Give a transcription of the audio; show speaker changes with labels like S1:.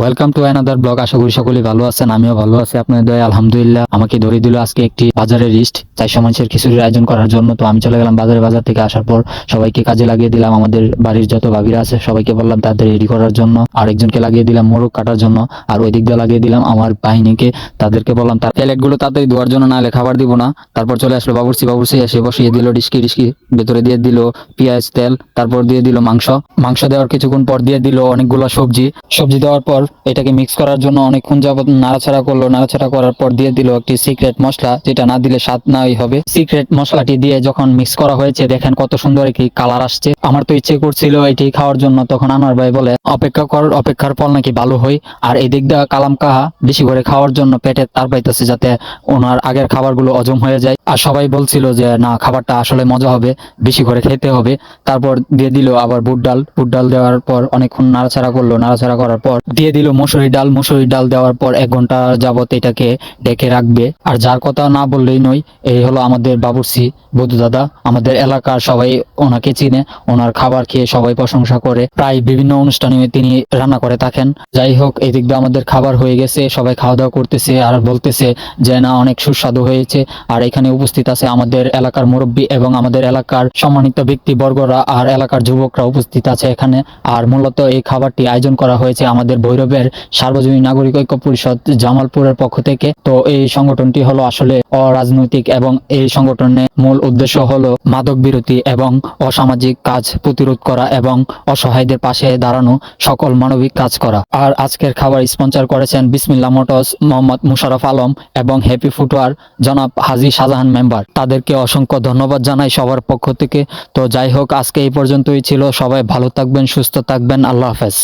S1: Welcome to another blog. আশা করি সকলেই ভালো আছেন, আমিও ভালো আছি আপনাদের দয়ায় আলহামদুলিল্লাহ। আমাকে ধরে দিল আজকে একটি বাজারের লিস্ট 400 মানুষের খিচুড়ির আয়োজন করার জন্য। তো আমি চলে গেলাম বাজার থেকে আসার পর সবাইকে কাজে লাগিয়ে দিলাম। আমাদের বাড়ির যত ভাবিরা আছে সবাইকে বললাম তাদের রেডি করার জন্য, আরেকজনকে লাগিয়ে দিলাম মোরগ কাটার জন্য, আর ওই দিক দিয়ে লাগিয়ে দিলাম আমার বাহিনীকে। তাদেরকে বললাম তার প্লেটগুলো তাড়াতাড়ি ধোয়ার জন্য, নাহলে খাবার দিব না। তারপর চলে আসলো বাবুর্চি এসে বসিয়ে দিল ডিস্কি, ভেতরে দিয়ে দিল পেঁয়াজ তেল, তারপর দিয়ে দিল মাংস দেওয়ার কিছুক্ষণ পর দিয়ে দিল অনেকগুলো সবজি দেওয়ার পর এটাকে মিক্স করার জন্য অনেকক্ষণ যাবত নাড়াচাড়া করার পর দিয়ে দিল একটি সিক্রেট মশলা, যেটা না দিলে স্বাদ নাই হবে। সিক্রেট মশলাটি দিয়ে যখন মিক্স করা হয়েছে দেখেন কত সুন্দর একটি কালার আসছে। আমার তো ইচ্ছে করছিল এটি খাওয়ার জন্য, তখন আনোয়ার ভাই বলে অপেক্ষার ফল নাকি ভালো হয়। আর এই দিক দিয়ে কালাম কাহা বেশি করে খাওয়ার জন্য পেটে তার পাইতেছে, যাতে ওনার আগের খাবারগুলো হজম হয়ে যায়। আর সবাই বলছিল যে না, খাবারটা আসলে মজা হবে, বেশি করে খেতে হবে। তারপর দিয়ে দিল আবার বুট ডাল দেওয়ার পর অনেকক্ষণ নাড়াচাড়া করার পর দিয়ে দিল মসুরি ডাল দেওয়ার পর 1 ঘন্টা যাবত এটাকে ডেকে রাখবে। আর যার কথা না বললেই নয়, এই হলো আমাদের বাবুর্চি বধু দাদা। আমাদের এলাকার সবাই ওনাকে চিনে, ওনার খাবার খেয়ে সবাই প্রশংসা করে, প্রায় বিভিন্ন অনুষ্ঠানে তিনি রান্না করে থাকেন। যাই হোক, এই দিক দিয়ে আমাদের খাবার হয়ে গেছে, সবাই খাওয়া দাওয়া করতেছে আর বলতেছে যে না, অনেক সুস্বাদু হয়েছে। আর এখানে উপস্থিত আছে আমাদের এলাকার মুরব্বী এবং আমাদের এলাকার সম্মানিত ব্যক্তিবর্গরা আর এলাকার যুবকরা উপস্থিত আছে এখানে। আর মূলত এই খাবারটি আয়োজন করা হয়েছে আমাদের ভৈরবের সার্বজনীন নাগরিক ঐক্য পরিষদ জামালপুরের পক্ষ থেকে। তো এই সংগঠনটি হলো আসলে অরাজনৈতিক এবং এই সংগঠনের মূল উদ্দেশ্য হলো মাদক বিরোধী এবং অসামাজিক কাজ প্রতিরোধ করা এবং অসহায়দের পাশে দাঁড়ানো, সকল মানবিক কাজ করা। আর আজকের খাবার স্পন্সর করেছেন বিসমিল্লাহ মোটরস, মোহাম্মদ মুশারফ আলম এবং হ্যাপি ফুটওয়ার জনাব হাজী শাহজাহান মেম্বার। তাদেরকে অসংখ্য ধন্যবাদ জানাই সবার পক্ষ থেকে। তো যাই হোক, আজকে এই পর্যন্তই ছিল। সবাই ভালো থাকবেন, সুস্থ থাকবেন, আল্লাহ হাফেজ।